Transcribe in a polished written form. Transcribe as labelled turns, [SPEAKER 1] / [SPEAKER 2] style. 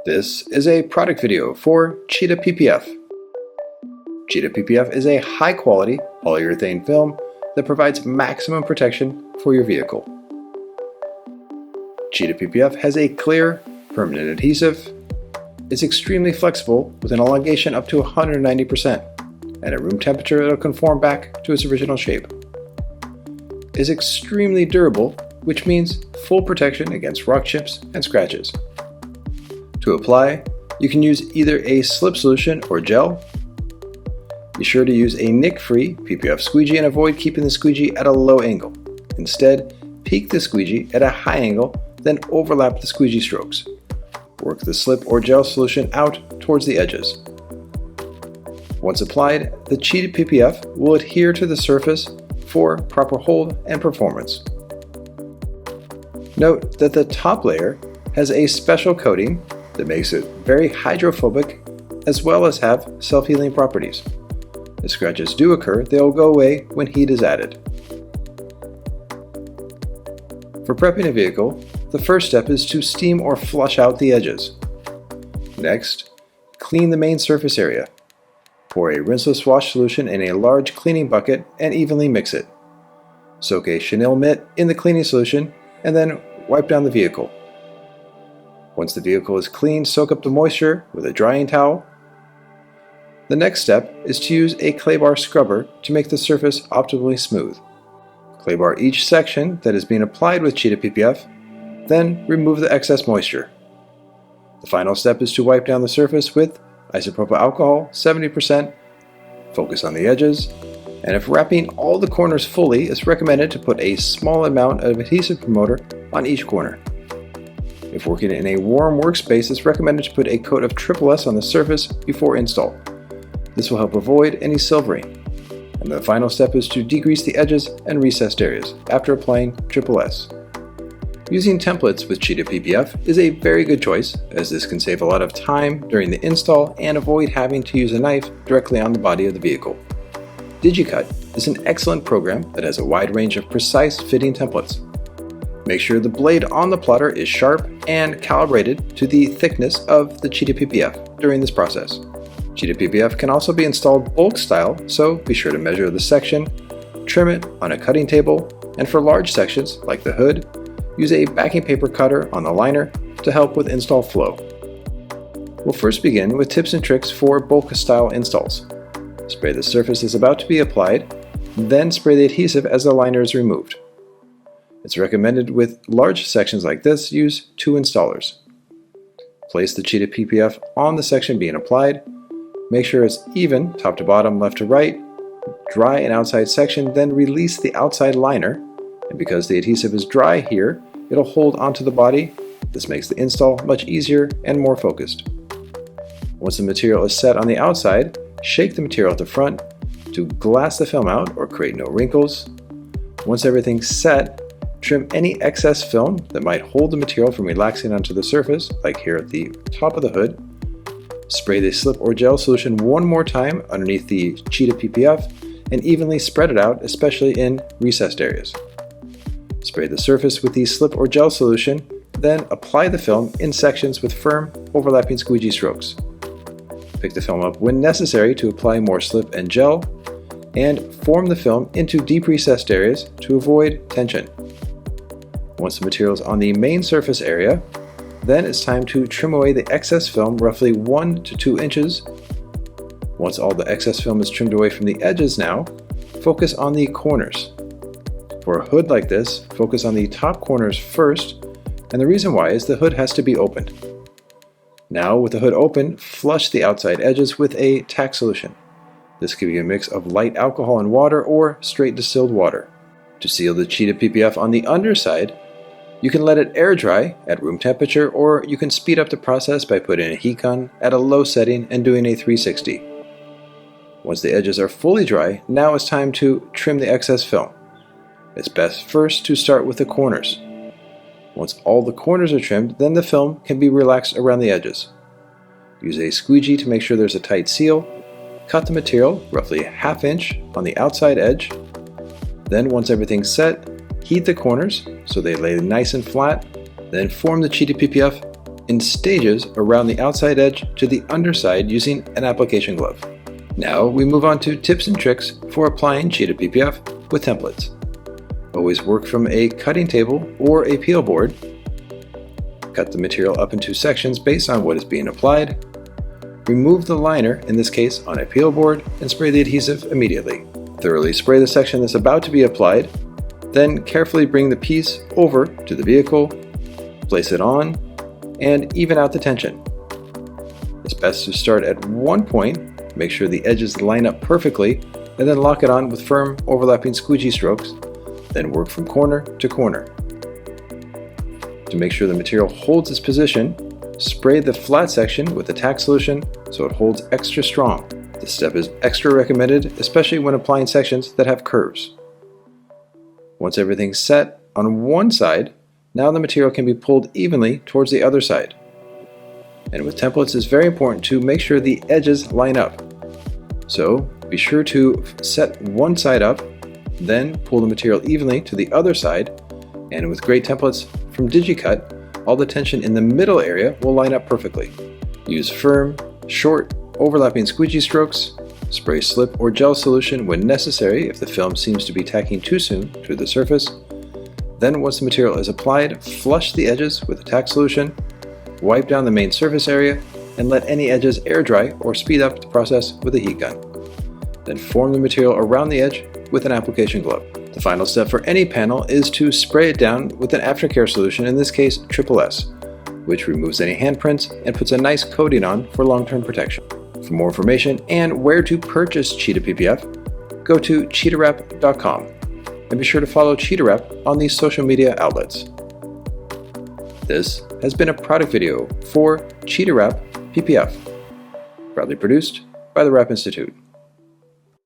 [SPEAKER 1] This is a product video for Cheetah PPF. Cheetah PPF is a high-quality polyurethane film that provides maximum protection for your vehicle. Cheetah PPF has a clear, permanent adhesive, is extremely flexible with an elongation up to 190%, and at room temperature it'll conform back to its original shape. Is extremely durable, which means full protection against rock chips and scratches. To apply, you can use either a slip solution or gel. Be sure to use a nick-free PPF squeegee and avoid keeping the squeegee at a low angle. Instead, peak the squeegee at a high angle, then overlap the squeegee strokes. Work the slip or gel solution out towards the edges. Once applied, the Cheetah PPF will adhere to the surface for proper hold and performance. Note that the top layer has a special coating that makes it very hydrophobic as well as have self-healing properties. If scratches do occur, they will go away when heat is added. For prepping a vehicle, the first step is to steam or flush out the edges. Next, clean the main surface area. Pour a rinseless wash solution in a large cleaning bucket and evenly mix it. Soak a chenille mitt in the cleaning solution and then wipe down the vehicle. Once the vehicle is cleaned, soak up the moisture with a drying towel. The next step is to use a clay bar scrubber to make the surface optimally smooth. Clay bar each section that is being applied with Cheetah PPF, then remove the excess moisture. The final step is to wipe down the surface with isopropyl alcohol 70%, focus on the edges, and if wrapping all the corners fully, it's recommended to put a small amount of adhesive promoter on each corner. If working in a warm workspace, it's recommended to put a coat of S on the surface before install. This will help avoid any silvering. And the final step is to degrease the edges and recessed areas after applying S. Using templates with Cheetah PPF is a very good choice, as this can save a lot of time during the install and avoid having to use a knife directly on the body of the vehicle. DigiCut is an excellent program that has a wide range of precise fitting templates. Make sure the blade on the plotter is sharp and calibrated to the thickness of the Cheetah PPF during this process. Cheetah PPF can also be installed bulk style, so be sure to measure the section, trim it on a cutting table, and for large sections like the hood, use a backing paper cutter on the liner to help with install flow. We'll first begin with tips and tricks for bulk style installs. Spray the surface is about to be applied, then spray the adhesive as the liner is removed. It's recommended with large sections like this, use 2 installers. Place the Cheetah PPF on the section being applied. Make sure it's even, top to bottom, left to right. Dry an outside section, then release the outside liner. And because the adhesive is dry here, it'll hold onto the body. This makes the install much easier and more focused. Once the material is set on the outside, shake the material at the front to glass the film out or create no wrinkles. Once everything's set, trim any excess film that might hold the material from relaxing onto the surface, like here at the top of the hood. Spray the slip or gel solution one more time underneath the Cheetah PPF and evenly spread it out, especially in recessed areas. Spray the surface with the slip or gel solution, then apply the film in sections with firm, overlapping squeegee strokes. Pick the film up when necessary to apply more slip and gel, and form the film into deep recessed areas to avoid tension. Once the material is on the main surface area, then it's time to trim away the excess film roughly 1 to 2 inches. Once all the excess film is trimmed away from the edges now, focus on the corners. For a hood like this, focus on the top corners first, and the reason why is the hood has to be opened. Now with the hood open, flush the outside edges with a tack solution. This could be a mix of light alcohol and water or straight distilled water. To seal the Cheetah PPF on the underside, you can let it air dry at room temperature, or you can speed up the process by putting a heat gun at a low setting and doing a 360. Once the edges are fully dry, now it's time to trim the excess film. It's best first to start with the corners. Once all the corners are trimmed, then the film can be relaxed around the edges. Use a squeegee to make sure there's a tight seal. Cut the material roughly a ½ inch on the outside edge. Then once everything's set, heat the corners so they lay nice and flat, then form the Cheetah PPF in stages around the outside edge to the underside using an application glove. Now we move on to tips and tricks for applying Cheetah PPF with templates. Always work from a cutting table or a peel board. Cut the material up into sections based on what is being applied. Remove the liner, in this case on a peel board, and spray the adhesive immediately. Thoroughly spray the section that's about to be applied, then carefully bring the piece over to the vehicle, place it on, and even out the tension. It's best to start at one point, make sure the edges line up perfectly, and then lock it on with firm overlapping squeegee strokes, then work from corner to corner. To make sure the material holds its position, spray the flat section with a tack solution so it holds extra strong. This step is extra recommended, especially when applying sections that have curves. Once everything's set on one side, now the material can be pulled evenly towards the other side. And with templates, it's very important to make sure the edges line up. So be sure to set one side up, then pull the material evenly to the other side, and with great templates from DigiCut, all the tension in the middle area will line up perfectly. Use firm, short, overlapping squeegee strokes. Spray slip or gel solution when necessary if the film seems to be tacking too soon to the surface. Then once the material is applied, flush the edges with a tack solution, wipe down the main surface area, and let any edges air dry or speed up the process with a heat gun. Then form the material around the edge with an application glove. The final step for any panel is to spray it down with an aftercare solution, in this case SSS, which removes any handprints and puts a nice coating on for long-term protection. For more information and where to purchase Cheetah PPF, go to CheetahWrap.com and be sure to follow CheetahWrap on these social media outlets. This has been a product video for CheetahWrap PPF, proudly produced by the Wrap Institute.